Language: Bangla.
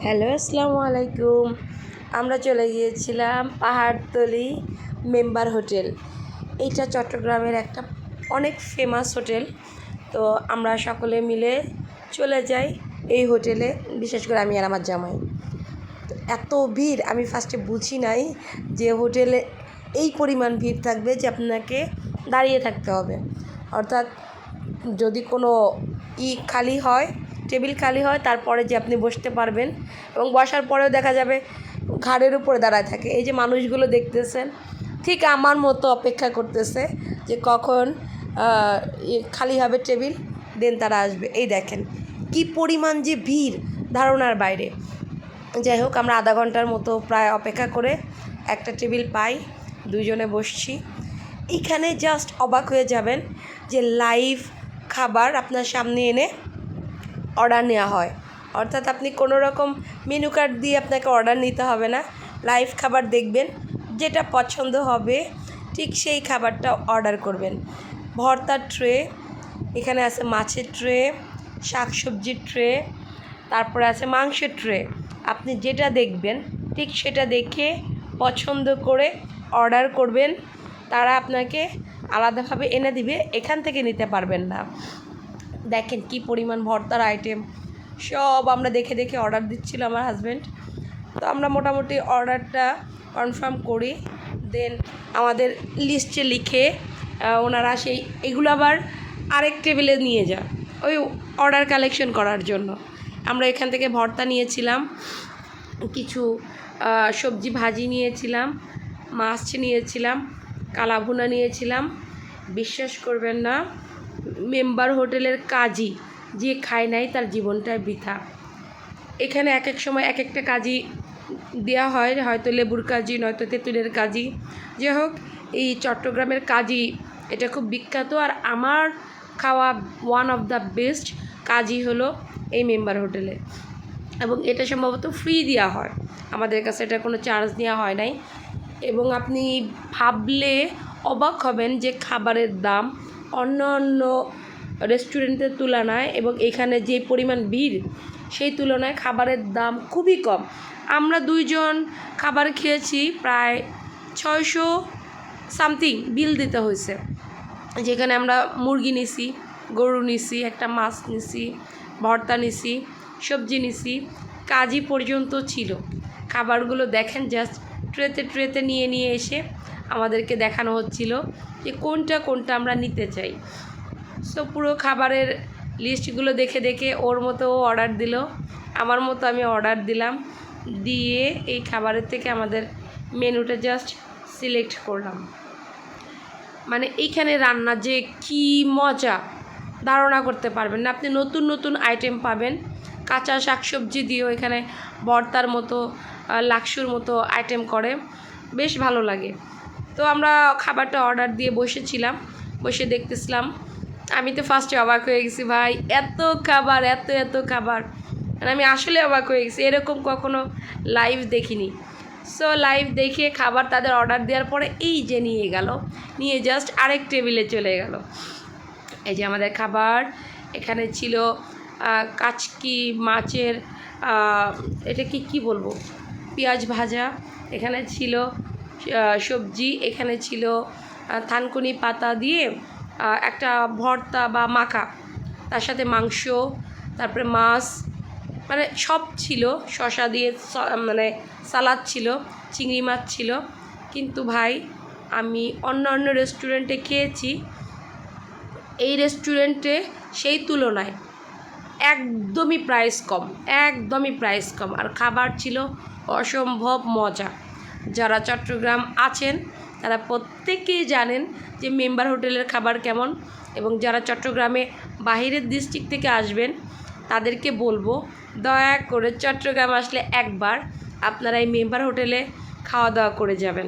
হ্যালো, আসসালামু আলাইকুম। আমরা চলে গিয়েছিলাম পাহাড়তলি মেম্বার হোটেল। এইটা চট্টগ্রামের একটা অনেক ফেমাস হোটেল। তো আমরা সকলে মিলে চলে যাই এই হোটেলে, বিশেষ করে আমি আর আমার জামাই। তো এত ভিড়, আমি ফার্স্টে বুঝি নাই যে হোটেলে এই পরিমাণ ভিড় থাকবে যে আপনাকে দাঁড়িয়ে থাকতে হবে। অর্থাৎ যদি কোনো খালি হয়, টেবিল খালি হয়, তারপরে যে আপনি বসতে পারবেন, এবং বসার পরেও দেখা যাবে ঘাড়ের উপরে দাঁড়ায় থাকে। এই যে মানুষগুলো দেখতেছেন, ঠিক আমার মতো অপেক্ষা করতেছে যে কখন খালি হবে টেবিল, দেন তারা আসবে। এই দেখেন কি পরিমাণ যে ভিড়, ধারণার বাইরে। যাই হোক, আমরা আধা ঘন্টার মতো প্রায় অপেক্ষা করে একটা টেবিল পাই, দুজনে বসছি। এখানে জাস্ট অবাক হয়ে যাবেন যে লাইভ খাবার আপনার সামনে এনে অর্ডার নেওয়া হয়। অর্থাৎ আপনি কোনো রকম মেনু কার্ড দিয়ে আপনাকে অর্ডার নিতে হবে না, লাইভ খাবার দেখবেন, যেটা পছন্দ হবে ঠিক সেই খাবারটা অর্ডার করবেন। ভর্তার ট্রে, এখানে আছে মাছের ট্রে, শাকসবজির ট্রে, তারপরে আছে মাংসের ট্রে। আপনি যেটা দেখবেন ঠিক সেটা দেখে পছন্দ করে অর্ডার করবেন, তারা আপনাকে আলাদাভাবে এনে দিবে, এখান থেকে নিতে পারবেন না। দেখেন কি পরিমাণ ভর্তার আইটেম, সব আমরা দেখে দেখে অর্ডার দিচ্ছিল আমার হাজব্যান্ড। তো আমরা মোটামুটি অর্ডারটা কনফার্ম করি, দেন আমাদের লিস্টে লিখে ওনারা এগুলো আবার আরেক টেবিলে নিয়ে যায় ওই অর্ডার কালেকশন করার জন্য। আমরা এখান থেকে ভর্তা নিয়েছিলাম, কিছু সবজি ভাজি নিয়েছিলাম, মাছ নিয়েছিলাম, কালাভুনা নিয়েছিলাম। বিশ্বাস করবেন না, মেম্বার হোটেলের কাজই যে খায় নাই তার জীবনটাই বৃথা। এখানে এক এক সময় এক একটা কাজি দেওয়া হয়, হয়তো লেবুর কাজি, নয়তো তেঁতুলের কাজি। যাই হোক, এই চট্টগ্রামের কাজি এটা খুব বিখ্যাত। আর আমার খাওয়া one of the best Kazi হলো এই মেম্বার হোটেলে, এবং এটা সম্ভবত ফ্রি দেওয়া হয়, আমাদের কাছে এটা কোনো চার্জ নেওয়া হয় নাই। এবং আপনি ভাবলে অবাক হবেন যে খাবারের দাম অন্য অন্য রেস্টুরেন্টের তুলনায়, এবং এখানে যে পরিমাণ ভিড় সেই তুলনায় খাবারের দাম খুবই কম। আমরা দুইজন খাবার খেয়েছি, প্রায় 600 সামথিং বিল দিতে হয়েছে। যেখানে আমরা মুরগি নিছি, গরু নিছি, একটা মাছ নিছি, ভর্তা নিছি, সবজি নিছি, কাজি পর্যন্ত ছিল। খাবারগুলো দেখেন, জাস্ট ট্রেতে ট্রেতে নিয়ে নিয়ে এসে আমাদেরকে দেখানো হচ্ছিল যে কোনটা কোনটা আমরা নিতে চাই। সো পুরো খাবারের লিস্টগুলো দেখে দেখে ওর মতো ও অর্ডার দিল, আমার মতো আমি অর্ডার দিলাম, দিয়ে এই খাবারের থেকে আমাদের মেনুটা জাস্ট সিলেক্ট করলাম। মানে এইখানে রান্না যে কি মজা, ধারণা করতে পারবেন না। আপনি নতুন নতুন আইটেম পাবেন, কাঁচা শাকসবজি দিয়েও এখানে ভর্তার মতো, লাকসুর মতো আইটেম করে, বেশ ভালো লাগে। তো আমরা খাবারটা অর্ডার দিয়ে বসেছিলাম, বসে দেখতেছিলাম। আমি তো ফার্স্টে অবাক হয়ে গেছি, ভাই এত খাবার, এত এত খাবার, মানে আমি আসলে অবাক হয়ে গেছি, এরকম কখনো লাইভ দেখিনি। সো লাইভ দেখে খাবার তাদের অর্ডার দেওয়ার পরে এই যে নিয়ে জাস্ট আরেক টেবিলে চলে গেল। এই যে আমাদের খাবার, এখানে ছিল কাচকি মাছের, এটা কি বলবো, পেঁয়াজ ভাজা, এখানে ছিল সবজি, এখানে ছিল থানকুনি পাতা দিয়ে একটা ভর্তা বা মাখা, তার সাথে মাংস, তারপরে মাছ, মানে সব ছিল, শসা দিয়ে মানে সালাদ ছিল, চিংড়ি মাছ ছিল। কিন্তু ভাই, আমি অন্য অন্য রেস্টুরেন্টে খেয়েছি, এই রেস্টুরেন্টে সেই তুলনায় একদমই প্রাইস কম, একদমই প্রাইস কম, আর খাবার ছিল অসম্ভব মজা। যারা চট্টগ্রাম আছেন তারা প্রত্যেকেই জানেন যে মেম্বার হোটেলের খাবার কেমন, এবং যারা চট্টগ্রামে বাহিরের ডিস্ট্রিক্ট থেকে আসবেন তাদেরকে বলবো, দয়া করে চট্টগ্রাম আসলে একবার আপনারা এই মেম্বার হোটেলে খাওয়া দাওয়া করে যাবেন।